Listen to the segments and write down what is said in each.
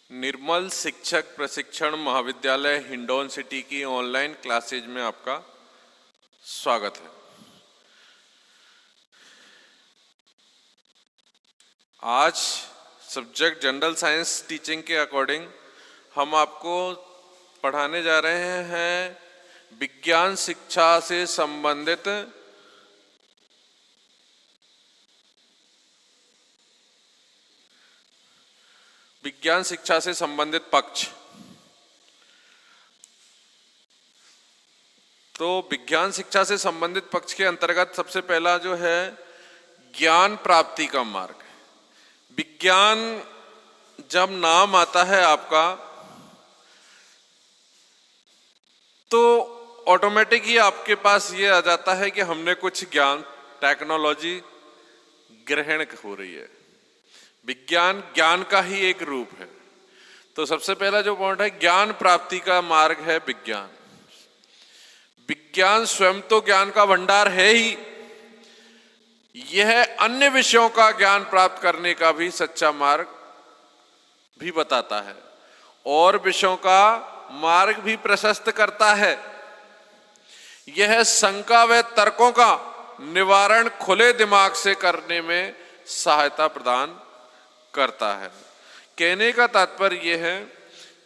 निर्मल शिक्षक प्रशिक्षण महाविद्यालय हिंडौन सिटी की ऑनलाइन क्लासेज में आपका स्वागत है। आज सब्जेक्ट जनरल साइंस टीचिंग के अकॉर्डिंग हम आपको पढ़ाने जा रहे हैं विज्ञान शिक्षा से संबंधित पक्ष। तो विज्ञान शिक्षा से संबंधित पक्ष के अंतर्गत सबसे पहला जो है ज्ञान प्राप्ति का मार्ग। विज्ञान जब नाम आता है आपका तो ऑटोमेटिक ही आपके पास ये आ जाता है कि हमने कुछ ज्ञान टेक्नोलॉजी ग्रहण हो रही है। विज्ञान ज्ञान का ही एक रूप है। तो सबसे पहला जो पॉइंट है ज्ञान प्राप्ति का मार्ग है विज्ञान। विज्ञान स्वयं तो ज्ञान का भंडार है ही, यह अन्य विषयों का ज्ञान प्राप्त करने का भी सच्चा मार्ग भी बताता है और विषयों का मार्ग भी प्रशस्त करता है। यह शंका व तर्कों का निवारण खुले दिमाग से करने में सहायता प्रदान करता है। कहने का तात्पर्य यह है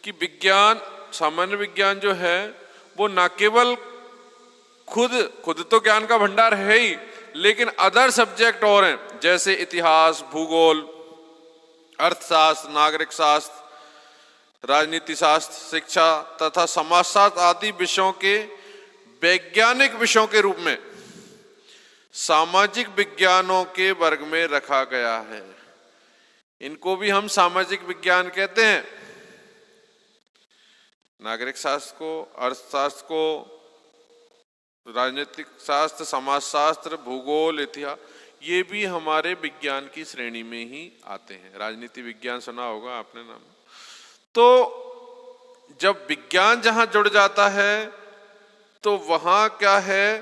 कि विज्ञान, सामान्य विज्ञान जो है वो न केवल खुद तो ज्ञान का भंडार है ही, लेकिन अदर सब्जेक्ट और हैं जैसे इतिहास, भूगोल, अर्थशास्त्र, नागरिक शास्त्र, राजनीति शास्त्र, शिक्षा तथा समाजशास्त्र आदि विषयों के वैज्ञानिक विषयों के रूप में सामाजिक विज्ञानों के वर्ग में रखा गया है। इनको भी हम सामाजिक विज्ञान कहते हैं। नागरिक शास्त्र को, अर्थशास्त्र को, राजनीतिक शास्त्र, समाजशास्त्र, भूगोल, इतिहास, ये भी हमारे विज्ञान की श्रेणी में ही आते हैं। राजनीति विज्ञान सुना होगा आपने नाम। तो जब विज्ञान जहां जुड़ जाता है तो वहां क्या है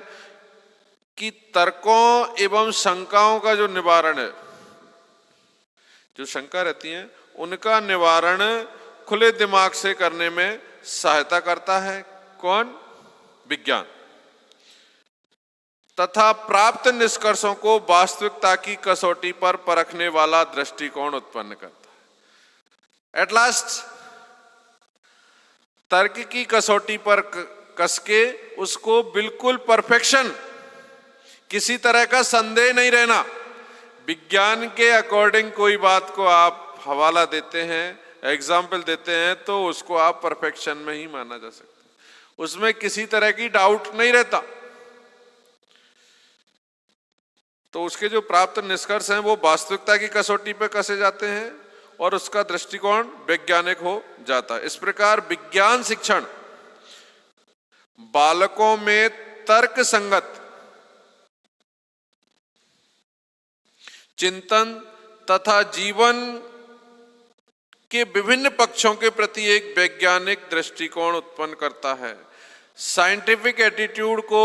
कि तर्कों एवं शंकाओं का जो निवारण है, जो शंका रहती है उनका निवारण खुले दिमाग से करने में सहायता करता है। कौन? विज्ञान। तथा प्राप्त निष्कर्षों को वास्तविकता की कसौटी पर परखने वाला दृष्टिकोण उत्पन्न करता है। एट लास्ट तर्क की कसौटी पर कसके उसको बिल्कुल परफेक्शन, किसी तरह का संदेह नहीं रहना। विज्ञान के अकॉर्डिंग कोई बात को आप हवाला देते हैं, एग्जाम्पल देते हैं, तो उसको आप परफेक्शन में ही माना जा सकता है। उसमें किसी तरह की डाउट नहीं रहता। तो उसके जो प्राप्त निष्कर्ष हैं वो वास्तविकता की कसौटी पर कसे जाते हैं और उसका दृष्टिकोण वैज्ञानिक हो जाता है। इस प्रकार विज्ञान शिक्षण बालकों में तर्क संगत चिंतन तथा जीवन के विभिन्न पक्षों के प्रति एक वैज्ञानिक दृष्टिकोण उत्पन्न करता है। साइंटिफिक एटीट्यूड को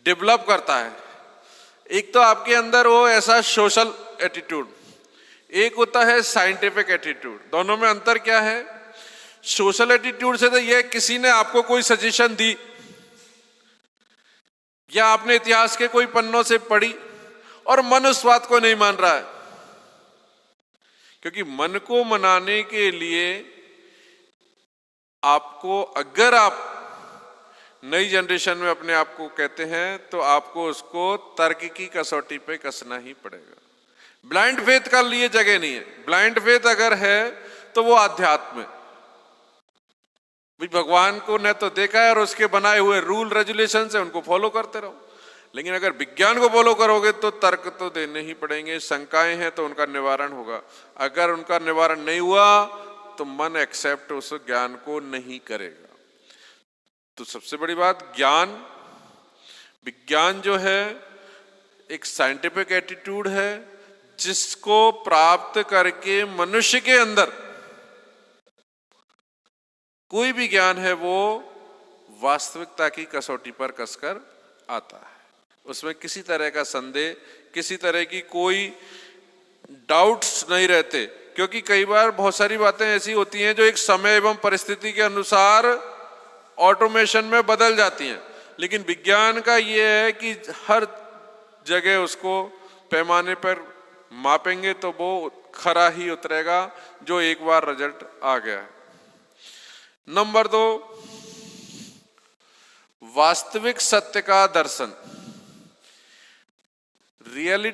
डेवलप करता है। एक तो आपके अंदर वो ऐसा सोशल एटीट्यूड, एक होता है साइंटिफिक एटीट्यूड। दोनों में अंतर क्या है? सोशल एटीट्यूड से तो यह किसी ने आपको कोई सजेशन दी या आपने इतिहास के कोई पन्नों से पढ़ी और मन उस बात को नहीं मान रहा है, क्योंकि मन को मनाने के लिए आपको, अगर आप नई जनरेशन में अपने आप को कहते हैं तो आपको उसको तर्क की कसौटी पे कसना ही पड़ेगा। ब्लाइंड फेथ का लिए जगह नहीं है। ब्लाइंड फेथ अगर है तो वो अध्यात्म है। भगवान को ने तो देखा है और उसके बनाए हुए रूल रेगुलेशन से उनको फॉलो करते रहो। लेकिन अगर विज्ञान को फॉलो करोगे तो तर्क तो देने ही पड़ेंगे। शंकाएं हैं तो उनका निवारण होगा। अगर उनका निवारण नहीं हुआ तो मन एक्सेप्ट उस ज्ञान को नहीं करेगा। तो सबसे बड़ी बात, विज्ञान जो है एक साइंटिफिक एटीट्यूड है जिसको प्राप्त करके मनुष्य के अंदर कोई भी ज्ञान है वो वास्तविकता की कसौटी पर कसकर आता है। उसमें किसी तरह का संदेह, किसी तरह की कोई डाउट्स नहीं रहते क्योंकि कई बार बहुत सारी बातें ऐसी होती हैं जो एक समय एवं परिस्थिति के अनुसार ऑटोमेशन में बदल जाती हैं, लेकिन विज्ञान का ये है कि हर जगह उसको पैमाने पर मापेंगे तो वो खरा ही उतरेगा जो एक बार रिजल्ट आ गया है। नंबर 2, वास्तविक सत्य का दर्शन। रियल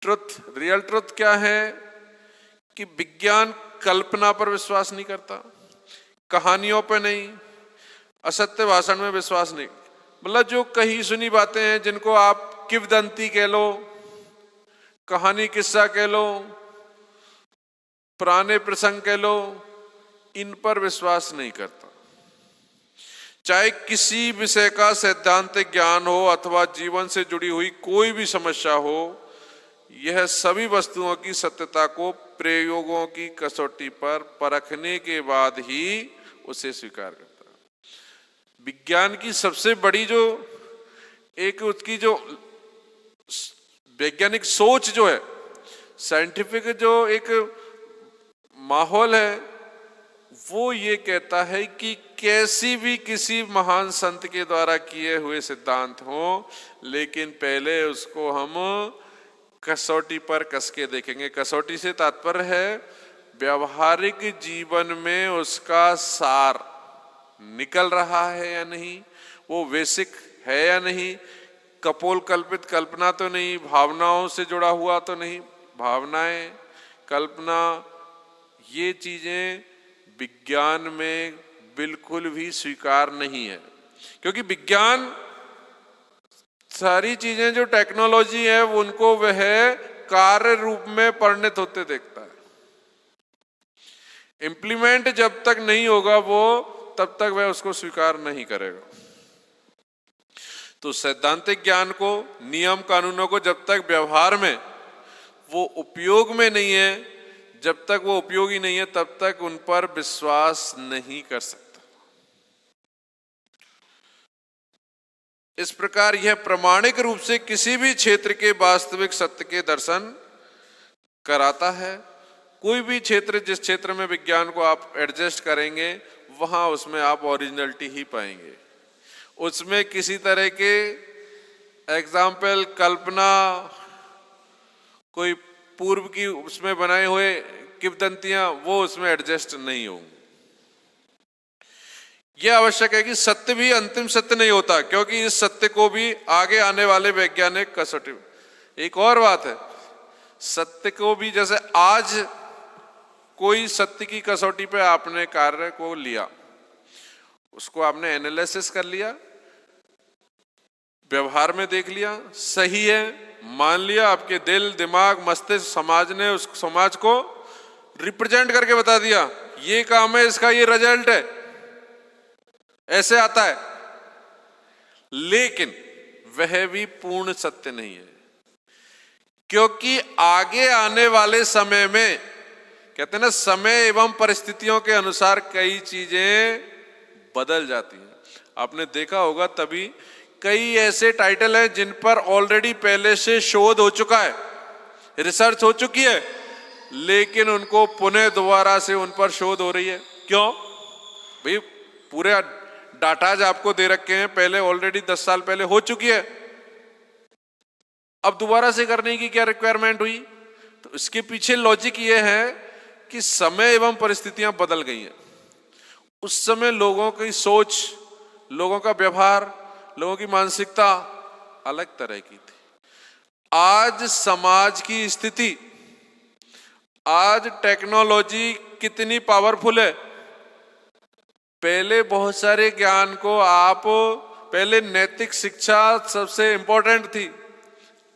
ट्रुथ क्या है कि विज्ञान कल्पना पर विश्वास नहीं करता, कहानियों पे नहीं, असत्य भाषण में विश्वास नहीं। मतलब जो कही सुनी बातें हैं जिनको आप किंवदंती कह लो, कहानी किस्सा कह लो, पुराने प्रसंग कह लो, इन पर विश्वास नहीं करता। चाहे किसी विषय का सैद्धांतिक ज्ञान हो अथवा जीवन से जुड़ी हुई कोई भी समस्या हो, यह सभी वस्तुओं की सत्यता को प्रयोगों की कसौटी पर परखने के बाद ही उसे स्वीकार करता है। विज्ञान की सबसे बड़ी जो एक उसकी जो वैज्ञानिक सोच जो है, साइंटिफिक जो एक माहौल है, वो ये कहता है कि कैसी भी किसी महान संत के द्वारा किए हुए सिद्धांत हो, लेकिन पहले उसको हम कसौटी पर कस के देखेंगे। कसौटी से तात्पर्य है व्यवहारिक जीवन में उसका सार निकल रहा है या नहीं, वो बेसिक है या नहीं, कपोल कल्पित कल्पना तो नहीं, भावनाओं से जुड़ा हुआ तो नहीं। भावनाएं, कल्पना, ये चीजें विज्ञान में बिल्कुल भी स्वीकार नहीं है, क्योंकि विज्ञान सारी चीजें जो टेक्नोलॉजी है उनको वह कार्य रूप में परिणत होते देखता है। इंप्लीमेंट जब तक नहीं होगा वो, तब तक वह उसको स्वीकार नहीं करेगा। तो सैद्धांतिक ज्ञान को, नियम कानूनों को जब तक व्यवहार में वो उपयोग में नहीं है, जब तक वो उपयोगी नहीं है, तब तक उन पर विश्वास नहीं कर सकता। इस प्रकार यह प्रामाणिक रूप से किसी भी क्षेत्र के वास्तविक सत्य के दर्शन कराता है। कोई भी क्षेत्र, जिस क्षेत्र में विज्ञान को आप एडजस्ट करेंगे, वहां उसमें आप ओरिजिनलिटी ही पाएंगे। उसमें किसी तरह के एग्जाम्पल, कल्पना, कोई पूर्व की उसमें बनाए हुए किंवदंतियां, वो उसमें एडजस्ट नहीं होंगी। यह आवश्यक है कि सत्य भी अंतिम सत्य नहीं होता, क्योंकि इस सत्य को भी आगे आने वाले वैज्ञानिक कसौटी। एक और बात है, सत्य को भी, जैसे आज कोई सत्य की कसौटी पे आपने कार्य को लिया, उसको आपने एनालिसिस कर लिया, व्यवहार में देख लिया, सही है मान लिया, आपके दिल, दिमाग, मस्तिष्क, समाज ने उस समाज को रिप्रेजेंट करके बता दिया ये काम है, इसका ये रिजल्ट है, ऐसे आता है, लेकिन वह भी पूर्ण सत्य नहीं है, क्योंकि आगे आने वाले समय में, कहते हैं ना, समय एवं परिस्थितियों के अनुसार कई चीजें बदल जाती हैं। आपने देखा होगा, तभी कई ऐसे टाइटल हैं जिन पर ऑलरेडी पहले से शोध हो चुका है, रिसर्च हो चुकी है, लेकिन उनको पुनः दोबारा से उन पर शोध हो रही है। क्यों भाई? पूरे डाटाज आपको दे रखे हैं, पहले ऑलरेडी 10 साल पहले हो चुकी है, अब दोबारा से करने की क्या रिक्वायरमेंट हुई? तो इसके पीछे लॉजिक ये है कि समय एवं परिस्थितियां बदल गई हैं। उस समय लोगों की सोच, लोगों का व्यवहार, लोगों की मानसिकता अलग तरह की थी। आज समाज की स्थिति, आज टेक्नोलॉजी कितनी पावरफुल है। पहले बहुत सारे ज्ञान को आप, पहले नैतिक शिक्षा सबसे इंपॉर्टेंट थी,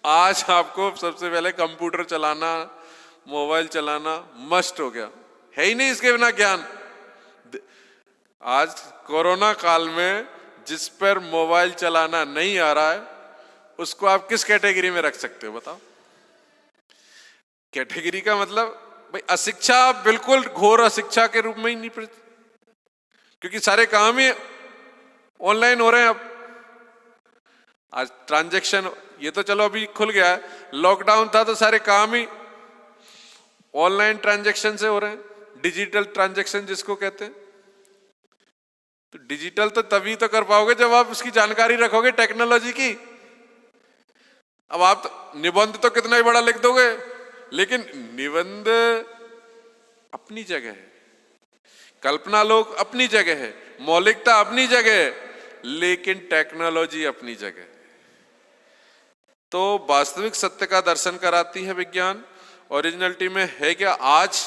आज आपको सबसे पहले कंप्यूटर चलाना, मोबाइल चलाना मस्ट हो गया, है ही नहीं इसके बिना ज्ञान। आज कोरोना काल में जिस पर मोबाइल चलाना नहीं आ रहा है, उसको आप किस कैटेगरी में रख सकते हो बताओ? कैटेगरी का मतलब भाई अशिक्षा, बिल्कुल घोर अशिक्षा के रूप में ही नहीं, क्योंकि सारे काम ही ऑनलाइन हो रहे हैं। अब आज ट्रांजैक्शन, ये तो चलो अभी खुल गया है, लॉकडाउन था तो सारे काम ही ऑनलाइन ट्रांजैक्शन से हो रहे हैं, डिजिटल ट्रांजैक्शन जिसको कहते हैं। तो डिजिटल तो तभी तो कर पाओगे जब आप उसकी जानकारी रखोगे टेक्नोलॉजी की। अब आप निबंध तो कितना ही बड़ा लिख दोगे, लेकिन निबंध अपनी जगह है, कल्पना लोग अपनी जगह है, मौलिकता अपनी जगह है, लेकिन टेक्नोलॉजी अपनी जगह है। तो वास्तविक सत्य का दर्शन कराती है विज्ञान। ओरिजिनलिटी में है क्या, आज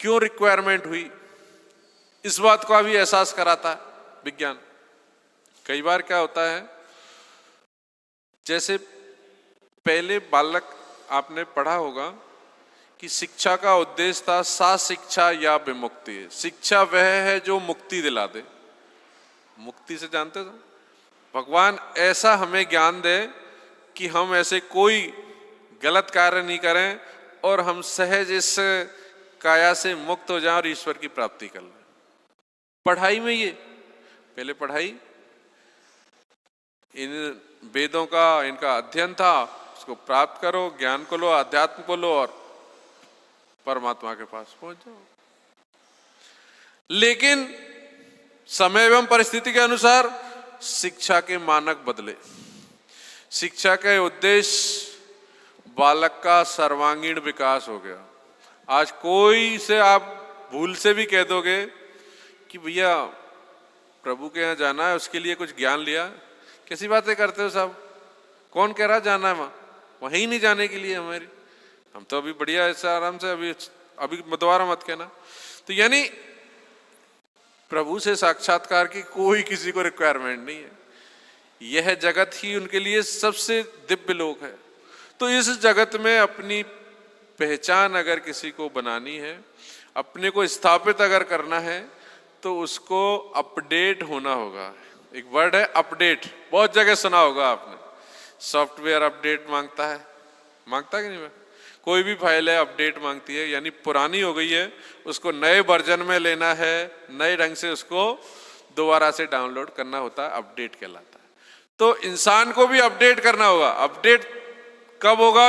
क्यों रिक्वायरमेंट हुई, इस बात का भी एहसास कराता है विज्ञान। कई बार क्या होता है, जैसे पहले बालक आपने पढ़ा होगा कि शिक्षा का उद्देश्य था सा शिक्षा या विमुक्ति। शिक्षा वह है जो मुक्ति दिला दे। मुक्ति से जानते हो, भगवान ऐसा हमें ज्ञान दे कि हम ऐसे कोई गलत कार्य नहीं करें और हम सहज इस काया से मुक्त हो जाएं और ईश्वर की प्राप्ति कर लें। पढ़ाई में ये पहले पढ़ाई, इन वेदों का इनका अध्ययन था, उसको प्राप्त करो, ज्ञान को लो, अध्यात्म को लो और परमात्मा के पास पहुंच जाओ। लेकिन समय एवं परिस्थिति के अनुसार शिक्षा के मानक बदले। शिक्षा के उद्देश्य बालक का सर्वांगीण विकास हो गया। आज कोई से आप भूल से भी कह दोगे कि भैया प्रभु के यहाँ जाना है, उसके लिए कुछ ज्ञान लिया, कैसी बातें करते हो साहब, कौन कह रहा जाना है वहीं नहीं जाने के लिए हमारी, हम तो अभी बढ़िया ऐसे आराम से अभी दोबारा मत कहना। तो यानी प्रभु से साक्षात्कार की कोई किसी को रिक्वायरमेंट नहीं है, यह जगत ही उनके लिए सबसे दिव्य लोक है। तो इस जगत में अपनी पहचान अगर किसी को बनानी है, अपने को स्थापित अगर करना है, तो उसको अपडेट होना होगा। एक वर्ड है अपडेट, बहुत जगह सुना होगा आपने। सॉफ्टवेयर अपडेट मांगता है कि नहीं? कोई भी फाइल है अपडेट मांगती है, यानी पुरानी हो गई है, उसको नए वर्जन में लेना है, नए ढंग से उसको दोबारा से डाउनलोड करना होता है, अपडेट कहलाता है। तो इंसान को भी अपडेट करना होगा। अपडेट कब होगा?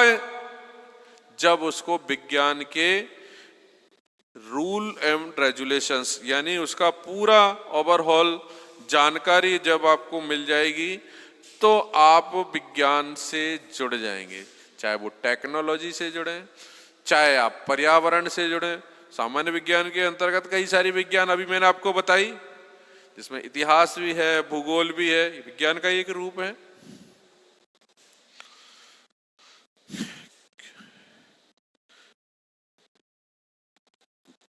जब उसको विज्ञान के रूल एंड रेगुलेशंस, यानी उसका पूरा ओवरऑल जानकारी जब आपको मिल जाएगी, तो आप विज्ञान से जुड़ जाएंगे। चाहे वो टेक्नोलॉजी से जुड़े, चाहे आप पर्यावरण से जुड़े। सामान्य विज्ञान के अंतर्गत कई सारी विज्ञान अभी मैंने आपको बताई, जिसमें इतिहास भी है, भूगोल भी है, विज्ञान का एक रूप है।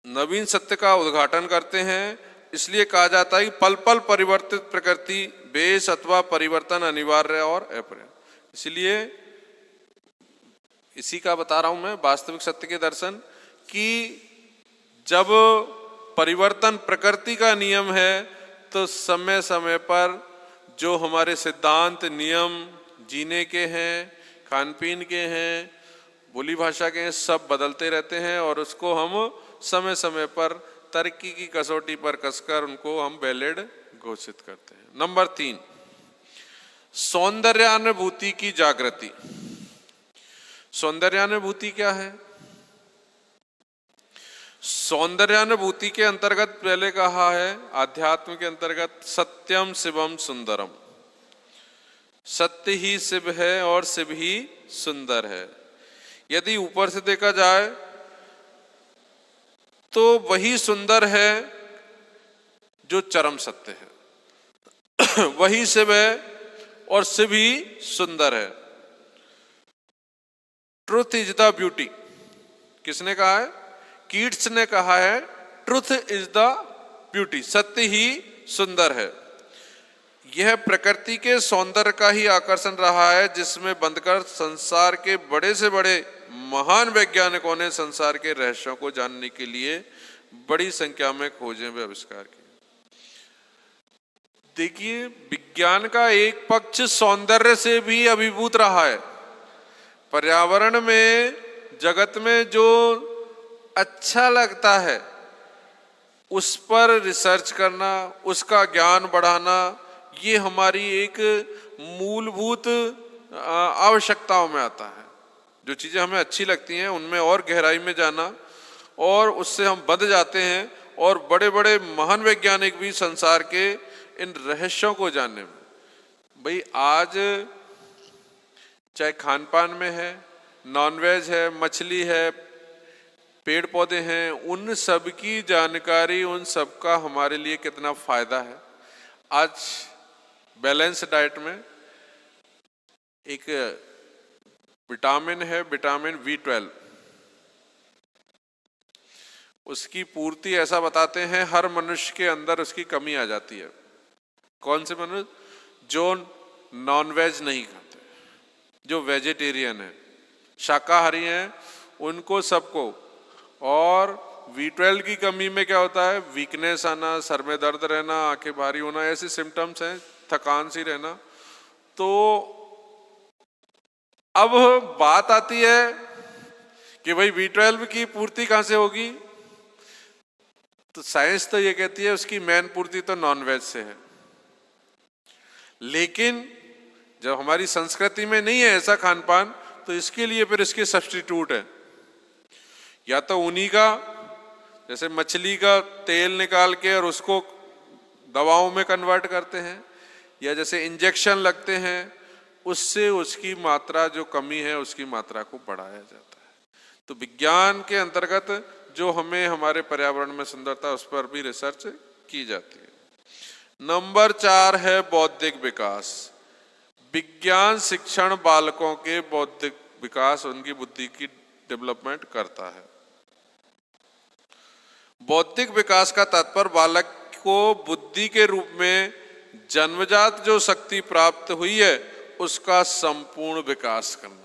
नवीन सत्य का उद्घाटन करते हैं, इसलिए कहा जाता है कि पल पल परिवर्तित प्रकृति, बेस अथवा परिवर्तन अनिवार्य और अपर्याप्त। इसलिए इसी का बता रहा हूं मैं, वास्तविक सत्य के दर्शन, कि जब परिवर्तन प्रकृति का नियम है, तो समय समय पर जो हमारे सिद्धांत नियम जीने के हैं, खान पीन के हैं, बोली भाषा के हैं, सब बदलते रहते हैं और उसको हम समय समय पर तरक्की की कसौटी पर कसकर उनको हम वैलिड घोषित करते हैं। नंबर 3, सौंदर्यानुभूति की जागृति। सौंदर्यानुभूति क्या है? सौंदर्यानुभूति के अंतर्गत पहले कहा है, आध्यात्म के अंतर्गत सत्यम शिवम सुंदरम। सत्य ही शिव है और शिव ही सुंदर है। यदि ऊपर से देखा जाए तो वही सुंदर है जो चरम सत्य है, वही शिव है और शिव ही सुंदर है। ट्रुथ इज द ब्यूटी, किसने कहा है? कीट्स ने कहा है, ट्रुथ इज द ब्यूटी, सत्य ही सुंदर है। यह प्रकृति के सौंदर्य का ही आकर्षण रहा है, जिसमें बंधकर संसार के बड़े से बड़े महान वैज्ञानिकों ने संसार के रहस्यों को जानने के लिए बड़ी संख्या में खोजें व आविष्कार किए। देखिए, विज्ञान का एक पक्ष सौंदर्य से भी अभिभूत रहा है। पर्यावरण में, जगत में जो अच्छा लगता है उस पर रिसर्च करना, उसका ज्ञान बढ़ाना, ये हमारी एक मूलभूत आवश्यकताओं में आता है। जो चीज़ें हमें अच्छी लगती हैं उनमें और गहराई में जाना, और उससे हम बंध जाते हैं। और बड़े बड़े महान वैज्ञानिक भी संसार के इन रहस्यों को जानने में, भाई आज चाहे खान पान में है, नॉनवेज है, मछली है, पेड़ पौधे हैं, उन सब की जानकारी, उन सब का हमारे लिए कितना फायदा है। आज बैलेंस डाइट में एक विटामिन है, विटामिन B12, उसकी पूर्ति ऐसा बताते हैं हर मनुष्य के अंदर उसकी कमी आ जाती है। कौन से मनुष्य? जो नॉनवेज नहीं खाते, जो वेजिटेरियन है, शाकाहारी हैं, उनको सबको। और B12 की कमी में क्या होता है? वीकनेस आना, सर में दर्द रहना, आंखें भारी होना, ऐसे सिम्टम्स हैं, थकान सी रहना। तो अब बात आती है कि भाई B12 की पूर्ति कहां से होगी? तो साइंस तो ये कहती है उसकी मेन पूर्ति तो नॉनवेज से है। लेकिन जब हमारी संस्कृति में नहीं है ऐसा खान पान, तो इसके लिए फिर इसके सब्स्टिट्यूट है। या तो उन्हीं का, जैसे मछली का तेल निकाल के और उसको दवाओं में कन्वर्ट करते हैं, या जैसे इंजेक्शन लगते हैं, उससे उसकी मात्रा जो कमी है उसकी मात्रा को बढ़ाया जाता है। तो विज्ञान के अंतर्गत जो हमें हमारे पर्यावरण में सुंदरता, उस पर भी रिसर्च की जाती है। नंबर 4 है बौद्धिक विकास। विज्ञान शिक्षण बालकों के बौद्धिक विकास, उनकी बुद्धि की डेवलपमेंट करता है। बौद्धिक विकास का तात्पर्य बालक को बुद्धि के रूप में जन्मजात जो शक्ति प्राप्त हुई है उसका संपूर्ण विकास करना।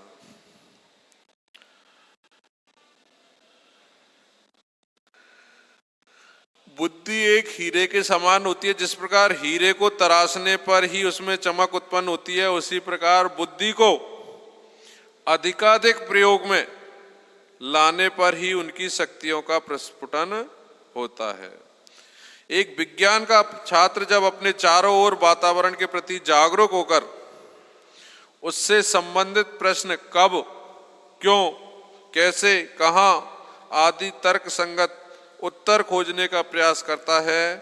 बुद्धि एक हीरे के समान होती है। जिस प्रकार हीरे को तराशने पर ही उसमें चमक उत्पन्न होती है, उसी प्रकार बुद्धि को अधिकाधिक प्रयोग में लाने पर ही उनकी शक्तियों का प्रस्फुटन होता है। एक विज्ञान का छात्र जब अपने चारों ओर वातावरण के प्रति जागरूक होकर उससे संबंधित प्रश्न कब, क्यों, कैसे, कहां आदि तर्क संगत उत्तर खोजने का प्रयास करता है,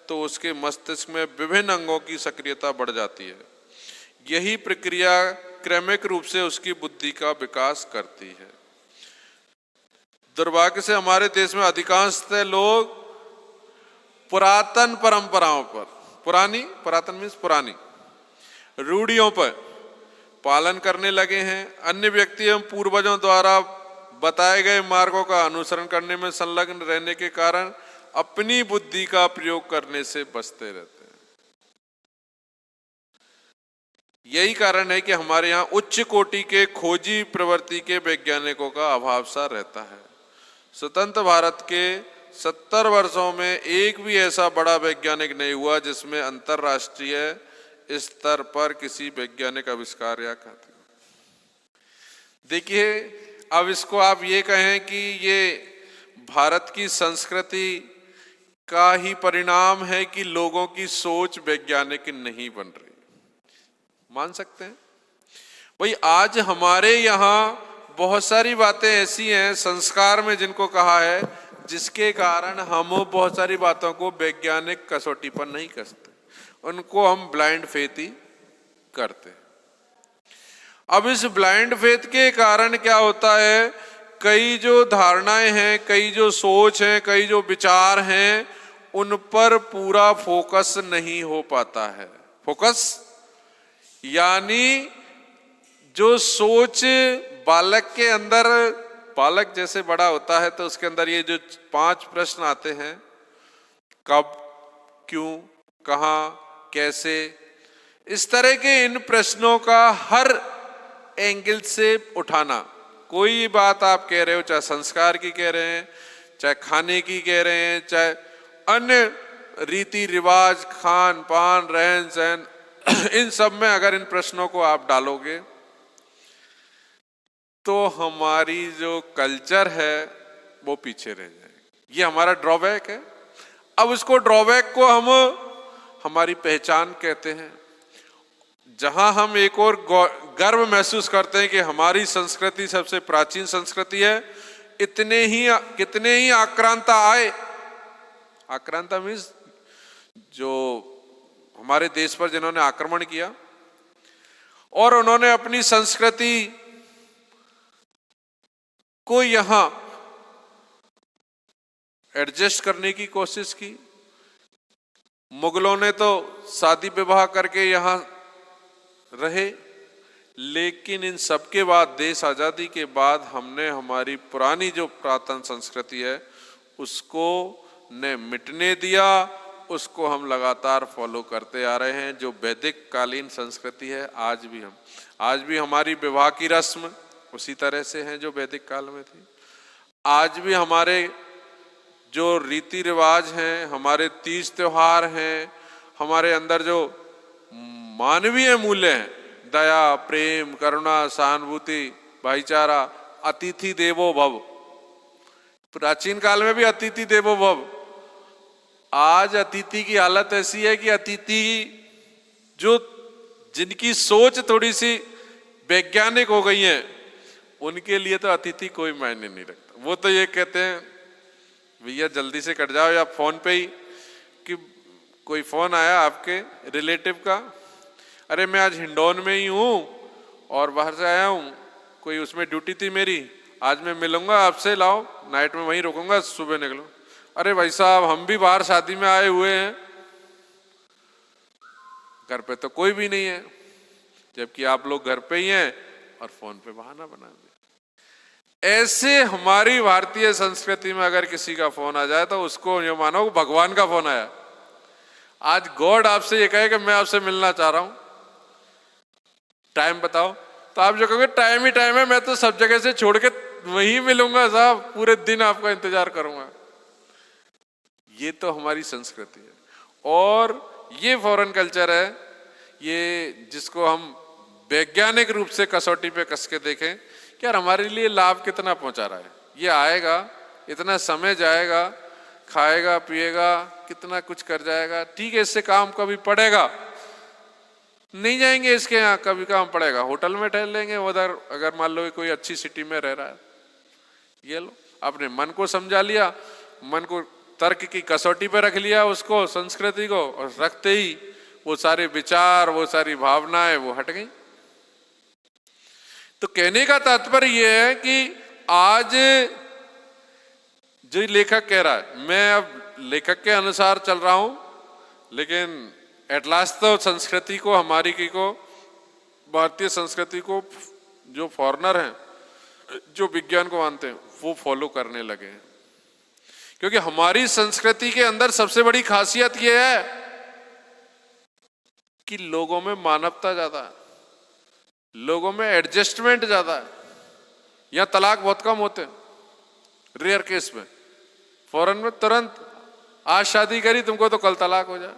तो उसके मस्तिष्क में विभिन्न अंगों की सक्रियता बढ़ जाती है। यही प्रक्रिया क्रमिक रूप से उसकी बुद्धि का विकास करती है। दुर्भाग्य से हमारे देश में अधिकांशतः लोग पुरातन परंपराओं पर, पुरातन मीन्स पुरानी रूढ़ियों पर पालन करने लगे हैं। अन्य व्यक्ति एवं पूर्वजों द्वारा बताए गए मार्गों का अनुसरण करने में संलग्न रहने के कारण अपनी बुद्धि का प्रयोग करने से बचते रहते हैं। यही कारण है कि हमारे यहाँ उच्च कोटि के खोजी प्रवृत्ति के वैज्ञानिकों का अभाव सा रहता है। स्वतंत्र भारत के 70 वर्षों में एक भी ऐसा बड़ा वैज्ञानिक नहीं हुआ जिसमें अंतरराष्ट्रीय स्तर पर किसी वैज्ञानिक आविष्कार या ख्याति। देखिए, अब इसको आप ये कहें कि ये भारत की संस्कृति का ही परिणाम है कि लोगों की सोच वैज्ञानिक नहीं बन रही, मान सकते हैं। भाई आज हमारे यहाँ बहुत सारी बातें ऐसी हैं संस्कार में जिनको कहा है, जिसके कारण हम बहुत सारी बातों को वैज्ञानिक कसौटी पर नहीं कसते, उनको हम ब्लाइंड फेथ ही करते हैं। अब इस ब्लाइंड फेथ के कारण क्या होता है, कई जो धारणाएं हैं, कई जो सोच हैं, कई जो विचार हैं, उन पर पूरा फोकस नहीं हो पाता है। फोकस यानी जो सोच बालक के अंदर, बालक जैसे बड़ा होता है तो उसके अंदर ये जो 5 प्रश्न आते हैं, कब, क्यों, कहां, कैसे, इस तरह के इन प्रश्नों का हर एंगल से उठाना। कोई बात आप कह रहे हो, चाहे संस्कार की कह रहे हैं, चाहे खाने की कह रहे हैं, चाहे अन्य रीति रिवाज, खान पान, रहन सहन, इन सब में अगर इन प्रश्नों को आप डालोगे तो हमारी जो कल्चर है वो पीछे रह जाएगी। ये हमारा ड्रॉबैक है। अब इसको ड्रॉबैक को हम हमारी पहचान कहते हैं। जहां हम एक और गर्व महसूस करते हैं कि हमारी संस्कृति सबसे प्राचीन संस्कृति है, कितने ही आक्रांता आए। आक्रांता मीन्स जो हमारे देश पर जिन्होंने आक्रमण किया और उन्होंने अपनी संस्कृति को यहां एडजस्ट करने की कोशिश की। मुगलों ने तो शादी विवाह करके यहां रहे, लेकिन इन सबके बाद, देश आजादी के बाद, हमने हमारी पुरानी जो पुरातन संस्कृति है उसको ने मिटने दिया, उसको हम लगातार फॉलो करते आ रहे हैं। जो वैदिक कालीन संस्कृति है, आज भी हमारी विवाह की रस्म उसी तरह से है जो वैदिक काल में थी। आज भी हमारे जो रीति रिवाज हैं, हमारे तीज त्योहार हैं, हमारे अंदर जो मानवीय मूल्य हैं, दया, प्रेम, करुणा, सहानुभूति, भाईचारा, अतिथि देवो भव, प्राचीन काल में भी अतिथि देवो भव। आज अतिथि की हालत ऐसी है कि अतिथि जिनकी सोच थोड़ी सी वैज्ञानिक हो गई है, उनके लिए तो अतिथि कोई मायने नहीं रखता। वो तो ये कहते हैं भैया जल्दी से कट जाओ, या फोन पे ही कि कोई फोन आया आपके रिलेटिव का, अरे मैं आज हिंडौन में ही हूं और बाहर से आया हूं, कोई उसमें ड्यूटी थी मेरी, आज मैं मिलूंगा आपसे, लाओ नाइट में वहीं रुकूंगा, सुबह निकलो। अरे भाई साहब, हम भी बाहर शादी में आए हुए हैं, घर पे तो कोई भी नहीं है, जबकि आप लोग घर पे ही हैं और फोन पे बहाना बना दिया। ऐसे हमारी भारतीय संस्कृति में अगर किसी का फोन आ जाए तो उसको ये मानो भगवान का फोन आया। आज गॉड आपसे ये कहे कि मैं आपसे मिलना चाह रहा हूं, टाइम बताओ, तो आप जो कहोगे टाइम ही टाइम है, मैं तो सब जगह से छोड़ के वहीं मिलूंगा साहब, पूरे दिन आपका इंतजार करूंगा। ये तो हमारी संस्कृति है और ये फॉरेन कल्चर है, ये जिसको हम वैज्ञानिक रूप से कसौटी पे कस के देखें कि यार हमारे लिए लाभ कितना पहुंचा रहा है। ये आएगा, इतना समय जाएगा, खाएगा पिएगा, कितना कुछ कर जाएगा, ठीक है, इससे काम कभी पड़ेगा, नहीं जाएंगे इसके यहाँ, कभी काम पड़ेगा, होटल में ठहर लेंगे उधर, अगर मान लो कोई अच्छी सिटी में रह रहा है। ये लो, आपने मन को समझा लिया, मन को तर्क की कसौटी पे रख लिया, उसको संस्कृति को, और रखते ही वो सारे विचार, वो सारी भावनाएं वो हट गई। तो कहने का तात्पर्य यह है कि आज जो लेखक कह रहा है, मैं अब लेखक के अनुसार चल रहा हूं, लेकिन एट लास्ट तो संस्कृति को, हमारी की को, भारतीय संस्कृति को जो फॉरेनर हैं, जो विज्ञान को मानते हैं, वो फॉलो करने लगे हैं। क्योंकि हमारी संस्कृति के अंदर सबसे बड़ी खासियत यह है कि लोगों में मानवता ज्यादा है, लोगों में एडजस्टमेंट ज्यादा है। यहां तलाक बहुत कम होते हैं, रेयर केस में। फॉरेन में तुरंत आज शादी करी तुमको तो कल तलाक हो जाए,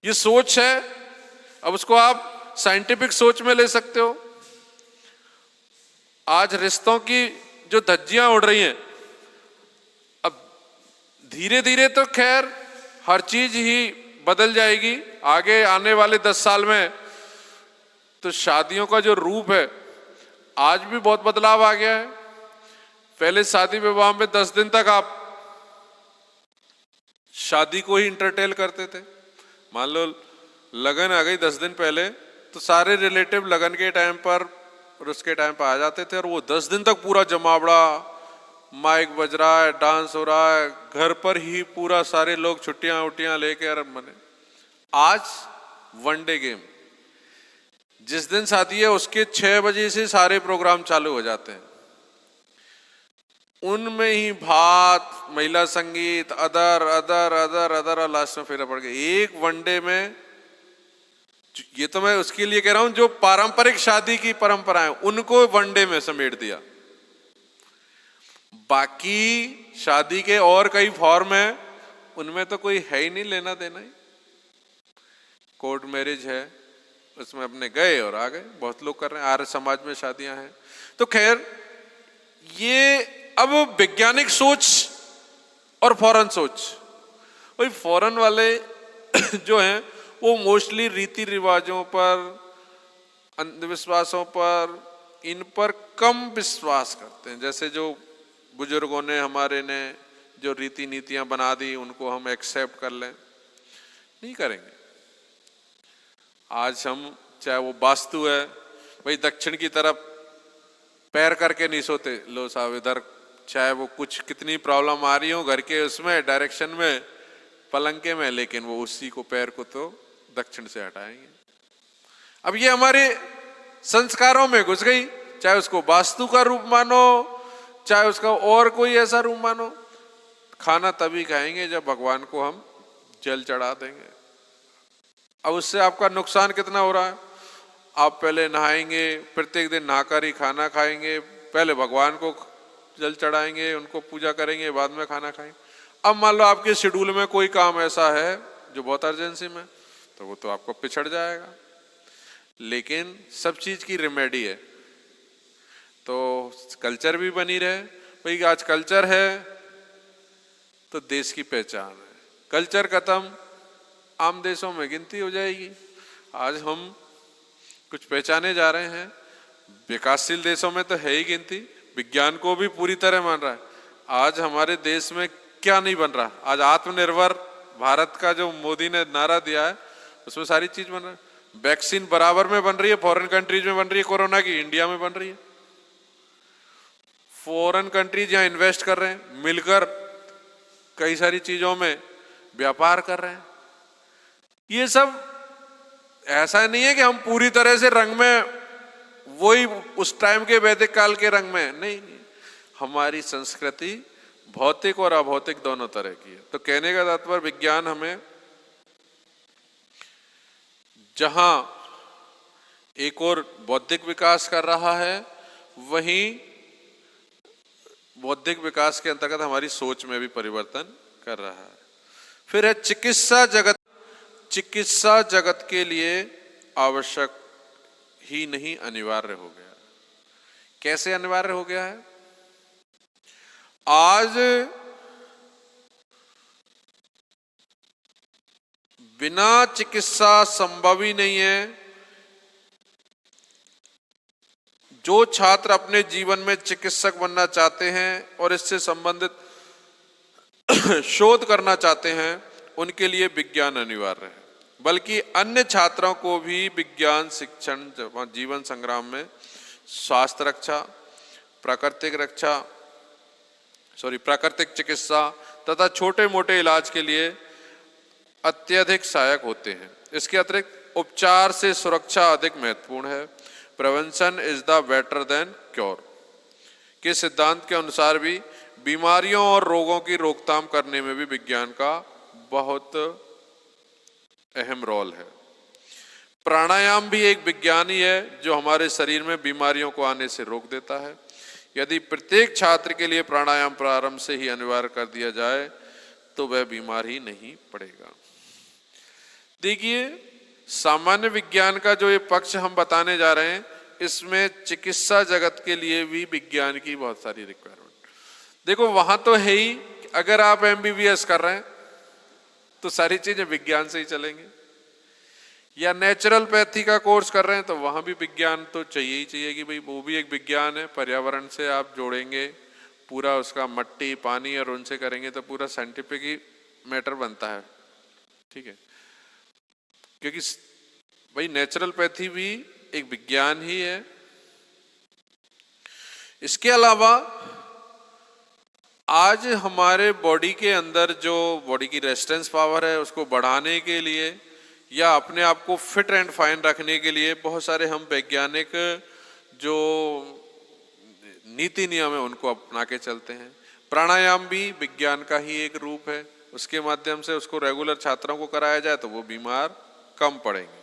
ये सोच है। अब उसको आप साइंटिफिक सोच में ले सकते हो। आज रिश्तों की जो धज्जियां उड़ रही हैं, अब धीरे धीरे तो खैर हर चीज ही बदल जाएगी। आगे आने वाले 10 साल में तो शादियों का जो रूप है, आज भी बहुत बदलाव आ गया है। पहले शादी विवाह में 10 दिन तक आप शादी को ही इंटरटेन करते थे। मान लो लगन आ गई 10 दिन पहले, तो सारे रिलेटिव लगन के टाइम पर और उसके टाइम पर आ जाते थे, और वो 10 दिन तक पूरा जमावड़ा, माइक बज रहा है, डांस हो रहा है, घर पर ही पूरा सारे लोग छुट्टियां उट्टियां लेकर मने। आज वनडे गेम, जिस दिन शादी है उसके 6 बजे से सारे प्रोग्राम चालू हो जाते हैं। उनमें ही भात, महिला संगीत, अदर अदर अदर अदर, और लास्ट में फेरा पड़ गया। एक वनडे में, ये तो मैं उसके लिए कह रहा हूं जो पारंपरिक शादी की परंपराएं, उनको वनडे में समेट दिया। बाकी शादी के और कई फॉर्म है, उनमें तो कोई है ही नहीं लेना देना ही। कोर्ट मैरिज है, उसमें अपने गए और आ गए, बहुत लोग कर रहे हैं। आर्य समाज में शादियां हैं। तो खैर, ये अब वैज्ञानिक सोच और फॉरेन सोच, वही फॉरेन वाले जो हैं वो मोस्टली रीति रिवाजों पर, अंधविश्वासों पर, इन पर कम विश्वास करते हैं। जैसे जो बुजुर्गों ने हमारे ने जो रीति नीतियां बना दी उनको हम एक्सेप्ट कर लें, नहीं करेंगे। आज हम चाहे वो वास्तु है, भाई दक्षिण की तरफ पैर करके नहीं सोते, लो साहब इधर, चाहे वो कुछ कितनी प्रॉब्लम आ रही हो घर के उसमें डायरेक्शन में, पलंके में, लेकिन वो उसी को पैर को तो दक्षिण से हटाएंगे। अब ये हमारे संस्कारों में घुस गई, चाहे उसको वास्तु का रूप मानो, चाहे उसका और कोई ऐसा रूप मानो। खाना तभी खाएंगे जब भगवान को हम जल चढ़ा देंगे। अब उससे आपका नुकसान कितना हो रहा है? आप पहले नहाएंगे, प्रत्येक दिन नहाकर ही खाना खाएंगे, पहले भगवान को जल चढ़ाएंगे, उनको पूजा करेंगे, बाद में खाना खाएंगे। अब मान लो आपके शेड्यूल में कोई काम ऐसा है जो बहुत अर्जेंसी में, तो वो तो आपको पिछड़ जाएगा। लेकिन सब चीज की रेमेडी है, तो कल्चर भी बनी रहे। भाई आज कल्चर है तो देश की पहचान है, कल्चर खत्म आम देशों में गिनती हो जाएगी। आज हम कुछ पहचाने जा रहे हैं, विकासशील देशों में तो है ही गिनती, विज्ञान को भी पूरी तरह मान रहा है। आज हमारे देश में क्या नहीं बन रहा? आज आत्मनिर्भर भारत का जो मोदी ने नारा दिया है उसमें सारी चीज बन रहा है। वैक्सीन बराबर में बन रही है, फॉरेन कंट्रीज में बन रही है कोरोना की, इंडिया में बन रही है। फॉरेन कंट्रीज यहाँ इन्वेस्ट कर रहे हैं, मिलकर कई सारी चीजों में व्यापार कर रहे हैं। ये सब ऐसा नहीं है कि हम पूरी तरह से रंग में वही उस टाइम के वैदिक काल के रंग में, नहीं। हमारी संस्कृति भौतिक और अभौतिक दोनों तरह की है। तो कहने का तात्पर्य विज्ञान हमें जहां एक और बौद्धिक विकास कर रहा है, वहीं बौद्धिक विकास के अंतर्गत हमारी सोच में भी परिवर्तन कर रहा है। फिर है चिकित्सा जगत। चिकित्सा जगत के लिए आवश्यक ही नहीं, अनिवार्य हो गया। कैसे अनिवार्य हो गया है? आज बिना चिकित्सा संभव ही नहीं है। जो छात्र अपने जीवन में चिकित्सक बनना चाहते हैं और इससे संबंधित शोध करना चाहते हैं, उनके लिए विज्ञान अनिवार्य है। बल्कि अन्य छात्रों को भी विज्ञान शिक्षण जीवन संग्राम में स्वास्थ्य रक्षा, प्राकृतिक चिकित्सा तथा छोटे मोटे इलाज के लिए अत्यधिक सहायक होते हैं। इसके अतिरिक्त उपचार से सुरक्षा अधिक महत्वपूर्ण है। Prevention is the better than cure के सिद्धांत के अनुसार भी बीमारियों और रोगों की रोकथाम करने में भी विज्ञान का बहुत अहम रोल है। प्राणायाम भी एक विज्ञान ही है जो हमारे शरीर में बीमारियों को आने से रोक देता है। यदि प्रत्येक छात्र के लिए प्राणायाम प्रारंभ से ही अनिवार्य कर दिया जाए तो वह बीमार ही नहीं पड़ेगा। देखिए, सामान्य विज्ञान का जो ये पक्ष हम बताने जा रहे हैं, इसमें चिकित्सा जगत के लिए भी विज्ञान की बहुत सारी रिक्वायरमेंट। देखो, वहां तो है ही, अगर आप MBBS कर रहे हैं तो सारी चीजें विज्ञान से ही चलेंगे, या नेचुरोपैथी का कोर्स कर रहे हैं तो वहां भी विज्ञान तो चाहिए ही चाहिए कि भाई वो भी एक विज्ञान है। पर्यावरण से आप जोड़ेंगे पूरा, उसका मट्टी पानी और उनसे करेंगे तो पूरा साइंटिफिक ही मैटर बनता है। ठीक है, क्योंकि भाई नेचुरोपैथी भी एक विज्ञान ही है। इसके अलावा आज हमारे बॉडी के अंदर जो बॉडी की रेजिस्टेंस पावर है उसको बढ़ाने के लिए या अपने आप को फिट एंड फाइन रखने के लिए बहुत सारे हम वैज्ञानिक जो नीति नियम है उनको अपना के चलते हैं। प्राणायाम भी विज्ञान का ही एक रूप है। उसके माध्यम से उसको रेगुलर छात्रों को कराया जाए तो वो बीमार कम पड़ेंगे।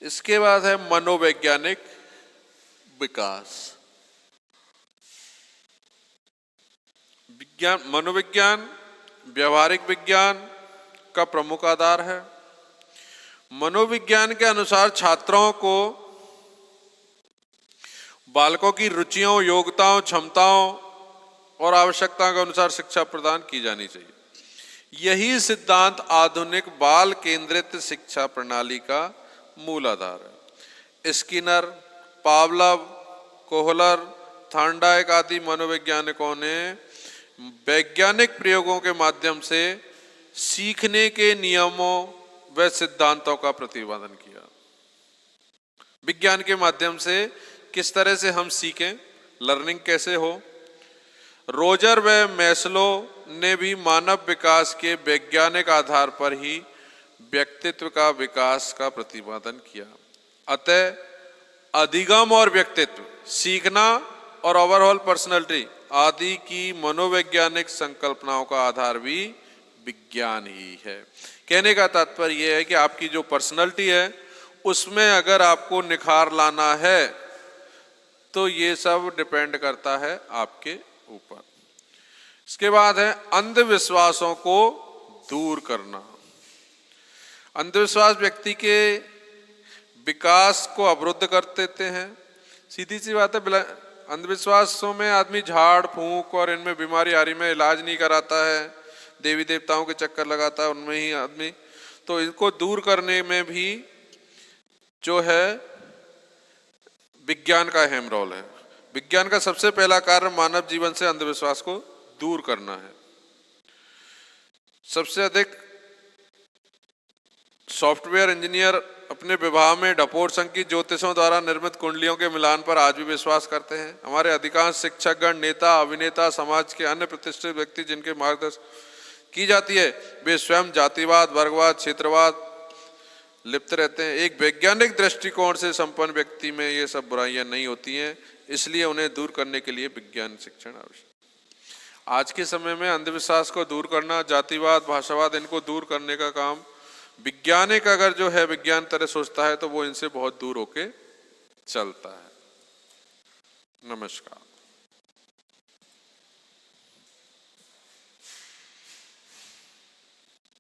इसके बाद है मनोवैज्ञानिक विकास। मनोविज्ञान व्यवहारिक विज्ञान का प्रमुख आधार है। मनोविज्ञान के अनुसार छात्रों को बालकों की रुचियों, योग्यताओं, क्षमताओं और आवश्यकताओं के अनुसार शिक्षा प्रदान की जानी चाहिए। यही सिद्धांत आधुनिक बाल केंद्रित शिक्षा प्रणाली का मूल आधार है। स्किनर, पावलव, कोहलर, थार्नडाइक आदि मनोवैज्ञानिकों ने वैज्ञानिक प्रयोगों के माध्यम से सीखने के नियमों व सिद्धांतों का प्रतिपादन किया। विज्ञान के माध्यम से किस तरह से हम सीखें, लर्निंग कैसे हो। रोजर व मैस्लो ने भी मानव विकास के वैज्ञानिक आधार पर ही व्यक्तित्व का विकास का प्रतिपादन किया। अतः अधिगम और व्यक्तित्व, सीखना और ओवरऑल पर्सनैलिटी आदि की मनोवैज्ञानिक संकल्पनाओं का आधार भी विज्ञान ही है। कहने का तात्पर्य यह है कि आपकी जो पर्सनैलिटी है उसमें अगर आपको निखार लाना है तो ये सब डिपेंड करता है आपके ऊपर। इसके बाद है अंधविश्वासों को दूर करना। अंधविश्वास व्यक्ति के विकास को अवरुद्ध कर देते हैं। सीधी सी बात है, अंधविश्वासों में आदमी झाड़ फूंक और इनमें बीमारी आ रही में इलाज नहीं कराता है, देवी देवताओं के चक्कर लगाता है, उनमें ही आदमी। तो इनको दूर करने में भी जो है विज्ञान का अहम रोल है। विज्ञान का सबसे पहला कार्य मानव जीवन से अंधविश्वास को दूर करना है। सबसे अधिक सॉफ्टवेयर इंजीनियर अपने विभाग में डपोर संघ की ज्योतिषों द्वारा निर्मित कुंडलियों के मिलान पर आज भी विश्वास करते हैं। हमारे अधिकांश शिक्षकगण, नेता, अभिनेता, समाज के अन्य प्रतिष्ठित व्यक्ति जिनके मार्गदर्शन की जाती है, वे स्वयं जातिवाद, वर्गवाद, क्षेत्रवाद लिप्त रहते हैं। एक वैज्ञानिक दृष्टिकोण से संपन्न व्यक्ति में ये सब बुराइयां नहीं होती हैं, इसलिए उन्हें दूर करने के लिए विज्ञान शिक्षण आवश्यक। आज के समय में अंधविश्वास को दूर करना, जातिवाद, भाषावाद, इनको दूर करने का काम वैज्ञानिक अगर जो है विज्ञान तरह सोचता है तो वो इनसे बहुत दूर होके चलता है। नमस्कार।